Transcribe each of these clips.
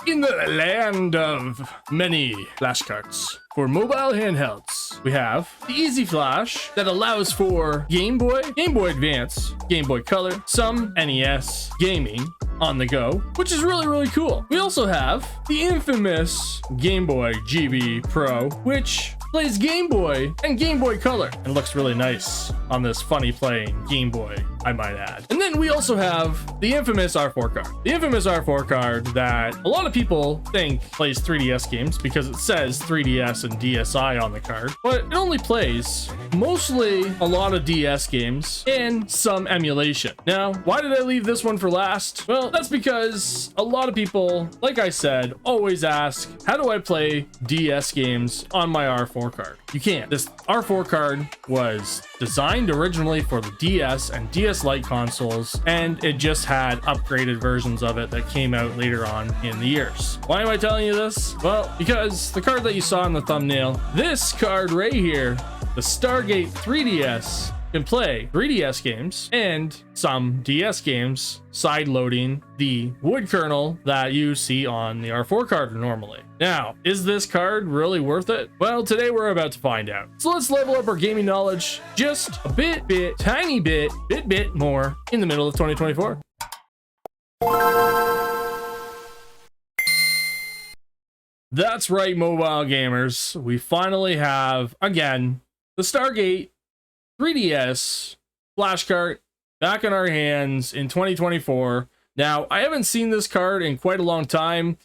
In the land of many flashcards for mobile handhelds, we have the Easy Flash that allows for Game Boy, Game Boy Advance, Game Boy Color, some NES gaming on the go, which is really cool. We also have the infamous Game Boy GB Pro, which plays Game Boy and Game Boy Color and looks really nice on this funny playing Game Boy, I might add. And then we also have the infamous R4 card. The infamous R4 card that a lot of people think plays 3DS games because it says 3DS and DSi on the card, but it only plays mostly a lot of DS games and some emulation. Now, why did I leave this one for last? Well, that's because a lot of people, like I said, always ask, how do I play DS games on my R4 card? You can't. This R4 card was designed originally for the DS and DS Lite consoles, and it just had upgraded versions of it that came out later on in the years. Why am I telling you this? Well, because the card that you saw in the thumbnail, this card right here, the Stargate 3DS, can play 3DS games and some DS games, side loading the wood kernel that you see on the R4 card normally. Now, is this card really worth it? Well, today we're about to find out. So let's level up our gaming knowledge just a tiny bit more in the middle of 2024. That's right, mobile gamers. We finally have, again, the Stargate 3DS flash card back in our hands in 2024. Now, I haven't seen this card in quite a long time.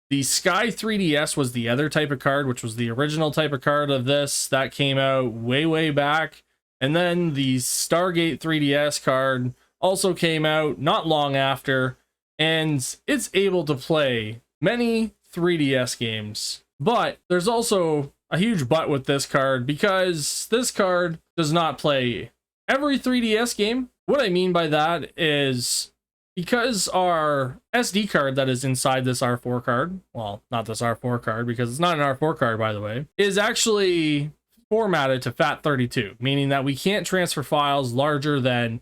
The Sky 3DS was the other type of card, which was the original type of card of this that came out way back. And then the Stargate 3DS card also came out not long after, and it's able to play many 3DS games. But there's also a huge but with this card, because this card does not play every 3DS game. What I mean by that is because our SD card that is inside this R4 card, well, not this R4 card because it's not an R4 card, by the way, is actually formatted to FAT32, meaning that we can't transfer files larger than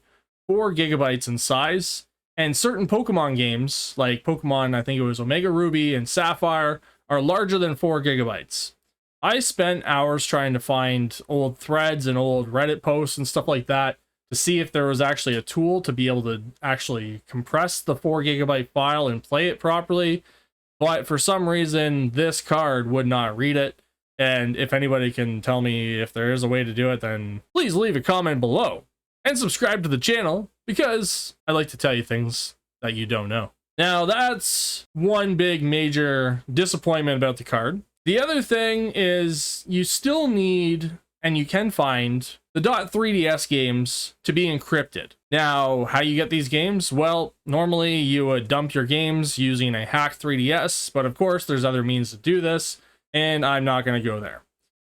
4 gigabytes in size. And certain Pokemon games, like Pokemon, I think it was Omega Ruby and Sapphire, are larger than 4 gigabytes. I spent hours trying to find old threads and old Reddit posts and stuff like that to see if there was actually a tool to be able to actually compress the 4 gigabyte file and play it properly. But for some reason, this card would not read it. And if anybody can tell me if there is a way to do it, then please leave a comment below and subscribe to the channel, because I like to tell you things that you don't know. Now, that's one big major disappointment about the card. The other thing is you still need, and you can find, the .3DS games to be encrypted. Now, how you get these games? Well, normally you would dump your games using a hacked 3DS, but of course there's other means to do this, and I'm not going to go there.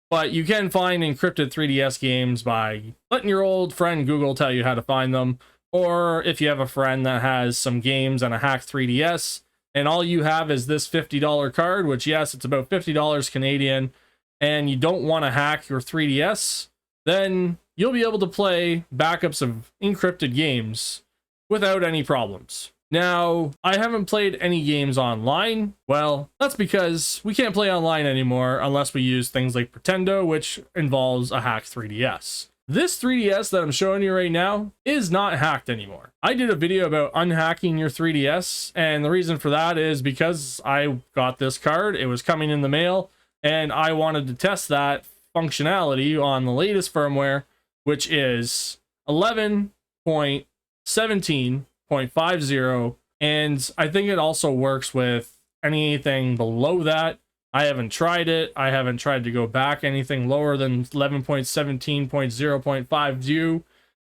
But you can find encrypted 3DS games by letting your old friend Google tell you how to find them, or if you have a friend that has some games and a hacked 3DS, and all you have is this $50 card, which, yes, it's about $50 Canadian, and you don't want to hack your 3DS, then you'll be able to play backups of encrypted games without any problems. Now, I haven't played any games online. Well, that's because we can't play online anymore unless we use things like Pretendo, which involves a hacked 3DS. This 3DS that I'm showing you right now is not hacked anymore. I did a video about unhacking your 3DS, and the reason for that is because I got this card, it was coming in the mail, and I wanted to test that functionality on the latest firmware, which is 11.17.50, and I think it also works with anything below that. I haven't tried it. I haven't tried to go back anything lower than 11.17.0.50,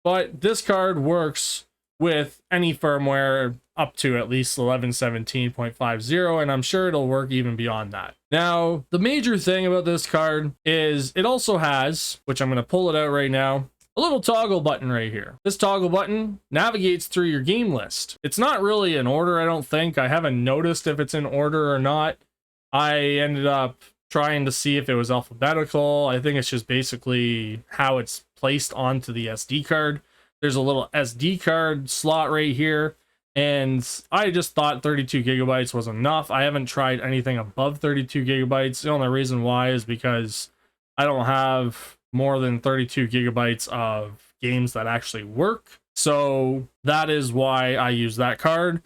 but this card works with any firmware up to at least 11.17.50, and I'm sure it'll work even beyond that. Now, the major thing about this card is it also has, which I'm going to pull it out right now, a little toggle button right here. This toggle button navigates through your game list. It's not really in order, I don't think. I haven't noticed if it's in order or not. I ended up trying to see if it was alphabetical. I think it's just basically how it's placed onto the SD card. There's a little SD card slot right here, And I just thought 32 gigabytes was enough. I haven't tried anything above 32 gigabytes. The only reason why is because I don't have more than 32 gigabytes of games that actually work. So that is why I use that card.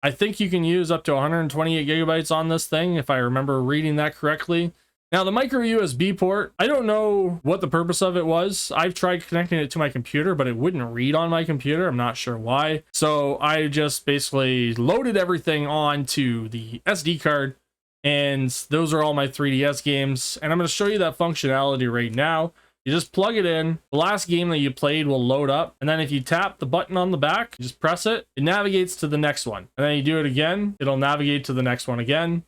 I think you can use up to 128 gigabytes on this thing, if I remember reading that correctly. Now, the micro USB port, I don't know what the purpose of it was. I've tried connecting it to my computer, but it wouldn't read on my computer. I'm not sure why. So I just basically loaded everything onto the SD card, and those are all my 3DS games. And I'm going to show you that functionality right now. You just plug it in, the last game that you played will load up, and then if you tap the button on the back, you just press it, it navigates to the next one. And then you do it again, it'll navigate to the next one again,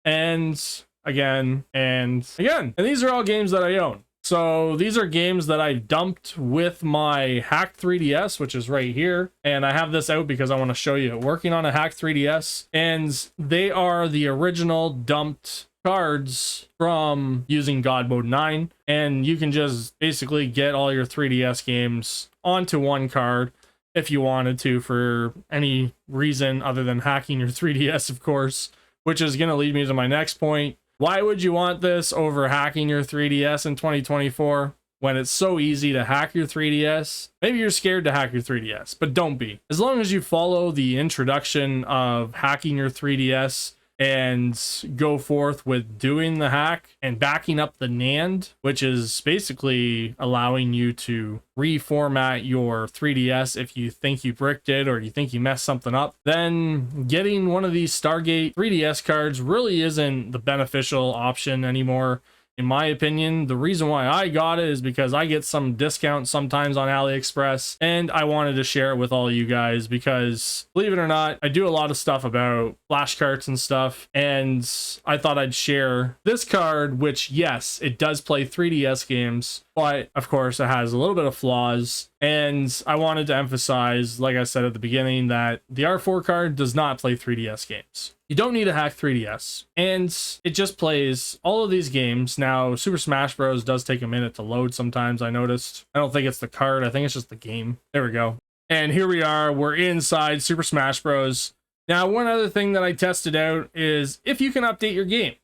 and again, and again. And these are all games that I own. So these are games that I dumped with my hacked 3DS, which is right here. And I have this out because I want to show you it working on a hacked 3DS. And they are the original dumped cards from using God Mode 9. And you can just basically get all your 3DS games onto one card if you wanted to, for any reason other than hacking your 3DS, of course, which is going to lead me to my next point. Why would you want this over hacking your 3DS in 2024 when it's so easy to hack your 3DS? Maybe you're scared to hack your 3DS, but don't be. As long as you follow the introduction of hacking your 3DS and go forth with doing the hack and backing up the NAND, which is basically allowing you to reformat your 3DS if you think you bricked it or you think you messed something up, then getting one of these Stargate 3DS cards really isn't the beneficial option anymore. In my opinion, the reason why I got it is because I get some discount sometimes on AliExpress, and I wanted to share it with all you guys because, believe it or not, I do a lot of stuff about flash carts and stuff, and I thought I'd share this card, which, yes, it does play 3DS games, but of course it has a little bit of flaws. And I wanted to emphasize, like I said at the beginning, that the R4 card does not play 3DS games. You don't need a hack 3DS, and it just plays all of these games. Now, Super Smash Bros. Does take a minute to load sometimes, I noticed. I don't think it's the card, I think it's just the game. There we go. And here we are, we're inside Super Smash Bros. Now, one other thing that I tested out is if you can update your game.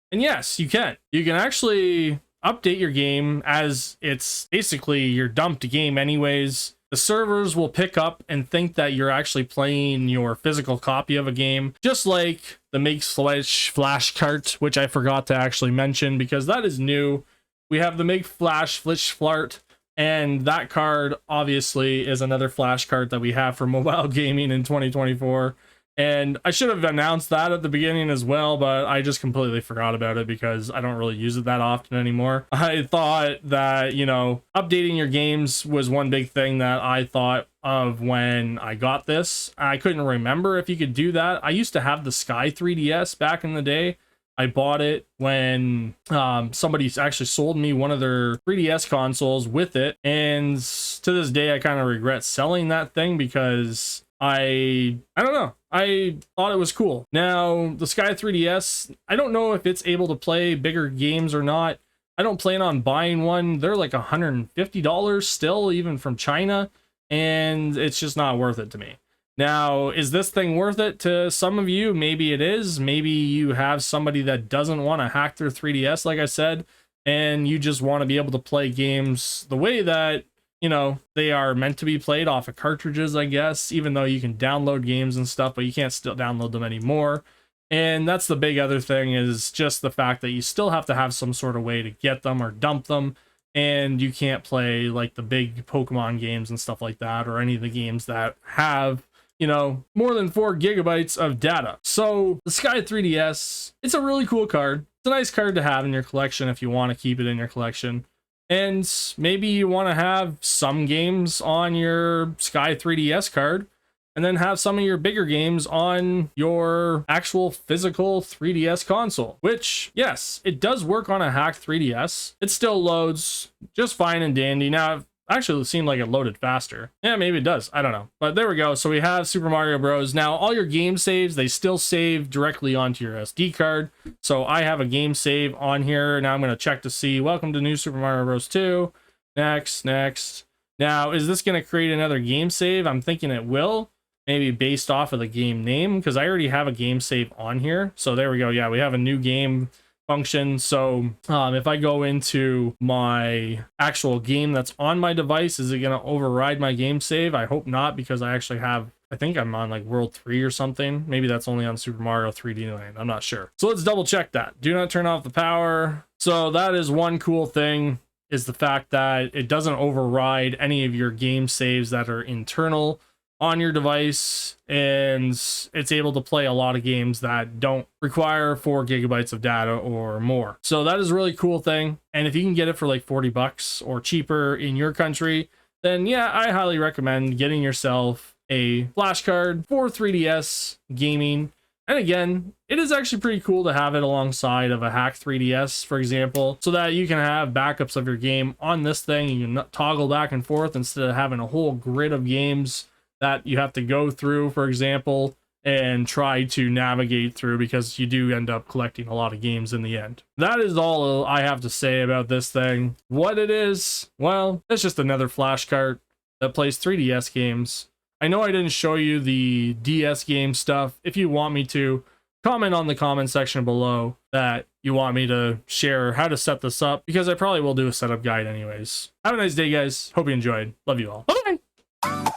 And yes, you can. You can actually update your game as it's basically your dumped game anyways. The servers will pick up and think that you're actually playing your physical copy of a game, just like the Make Flash Flash cart, which I forgot to actually mention because that is new. We have the Make Flash Flish Flart, and that card obviously is another flash cart that we have for mobile gaming in 2024. And I should have announced that at the beginning as well, but I just completely forgot about it because I don't really use it that often anymore. I thought that, you know, updating your games was one big thing that I thought of when I got this. I couldn't remember if you could do that. I used to have the Sky 3DS back in the day. I bought it when somebody actually sold me one of their 3DS consoles with it. And to this day, I kind of regret selling that thing because I don't know. I thought it was cool. Now, the Sky 3DS, I don't know if it's able to play bigger games or not. I don't plan on buying one. They're like $150 still, even from China, and it's just not worth it to me. Now, is this thing worth it to some of you? Maybe it is. Maybe you have somebody that doesn't want to hack their 3DS, like I said, and you just want to be able to play games the way that, you know, they are meant to be played off of cartridges, I guess, even though you can download games and stuff, but you can't still download them anymore. And that's the big other thing, is just the fact that you still have to have some sort of way to get them or dump them, and you can't play like the big Pokemon games and stuff like that, or any of the games that have, you know, more than 4 gigabytes of data. So the Sky 3DS, it's a really cool card. It's a nice card to have in your collection if you want to keep it in your collection. And maybe you want to have some games on your Sky 3DS card, and then have some of your bigger games on your actual physical 3DS console, which, yes, it does work on a hacked 3DS. It still loads just fine and dandy. Now, actually, it seemed like it loaded faster. Yeah, maybe it does. I don't know. But there we go. So we have Super Mario Bros. Now, all your game saves, they still save directly onto your SD card. So I have a game save on here. Now I'm going to check to see, welcome to New Super Mario Bros. 2. Next, next. Now, is this going to create another game save? I'm thinking it will. maybe based off of the game name, because I already have a game save on here. So there we go. Yeah, we have a new game function. So if I go into my actual game that's on my device, is it going to override my game save? I hope not, because I actually have, I think I'm on like World 3 or something. Maybe that's only on Super Mario 3D Land. I'm not sure. So let's double check that. Do not turn off the power. So that is one cool thing, is the fact that it doesn't override any of your game saves that are internal on your device, and it's able to play a lot of games that don't require 4 gigabytes of data or more. So that is a really cool thing. And if you can get it for like 40 bucks or cheaper in your country, then yeah, I highly recommend getting yourself a flash card for 3DS gaming. And again, it is actually pretty cool to have it alongside of a hack 3DS, for example, so that you can have backups of your game on this thing. You can toggle back and forth instead of having a whole grid of games that you have to go through, for example, and try to navigate through, because you do end up collecting a lot of games in the end. That is all I have to say about this thing. What it is, well, it's just another flash cart that plays 3DS games. I know I didn't show you the DS game stuff. If you want me to, comment on the comment section below that you want me to share how to set this up, because I probably will do a setup guide anyways. Have a nice day, guys. Hope you enjoyed. Love you all. Bye.